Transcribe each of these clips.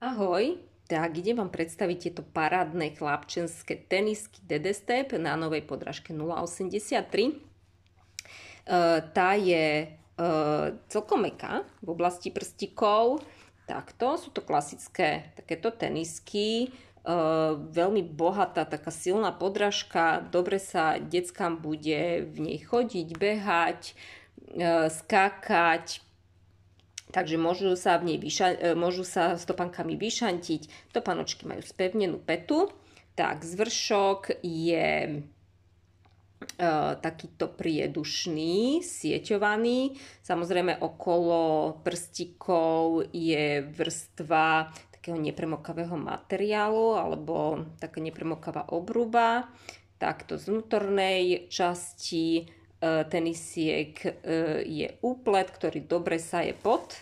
Ahoj, tak idem vám predstaviť tieto parádne chlapčenské tenisky DD Step na novej podrážke 0,83. Tá je celkom mäkká v oblasti prstíkov. Takto sú to klasické takéto tenisky. Veľmi bohatá, taká silná podrážka. Dobre sa deckám bude v nej chodiť, behať, skákať. Takže môžu sa stopankami vyšantiť. Topanočky majú spevnenú petu. Tak, zvršok je takýto priedušný, sieťovaný. Samozrejme okolo prstíkov je vrstva takého nepremokavého materiálu alebo taká nepremokavá obrúba. Takto z vnútornej časti tenisiek je úplet, ktorý dobre saje pod.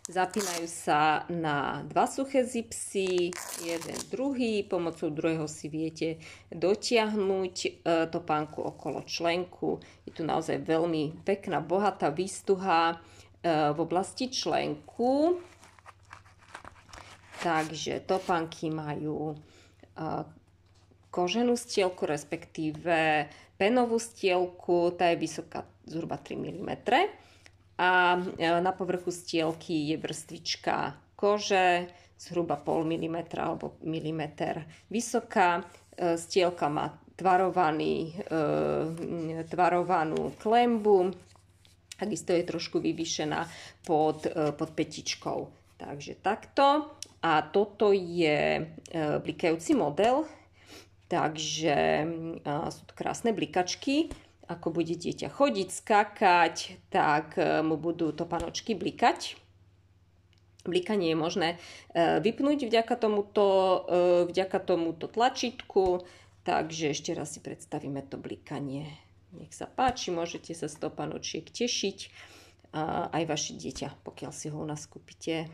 Zapínajú sa na dva suché zipsy, jeden druhý. Pomocou druhého si viete dotiahnuť topánku okolo členku. Je tu naozaj veľmi pekná, bohatá výstuha v oblasti členku. Takže topánky majú koženú stielku, respektíve penovú stielku, tá je vysoká zhruba 3 mm. A na povrchu stielky je vrstvička kože, zhruba 0,5 mm alebo milimeter vysoká. Stielka má tvarovanú klembu, takisto je trošku vyvýšená pod petičkou. Takže takto. A toto je blikajúci model. Takže sú to krásne blikačky. Ako bude dieťa chodiť, skákať, tak mu budú topanočky blikať. Blikanie je možné vypnúť vďaka tomuto tlačítku. Takže ešte raz si predstavíme to blikanie. Nech sa páči, môžete sa z topanočiek tešiť. Aj vaše dieťa, pokiaľ si ho u nás kúpite.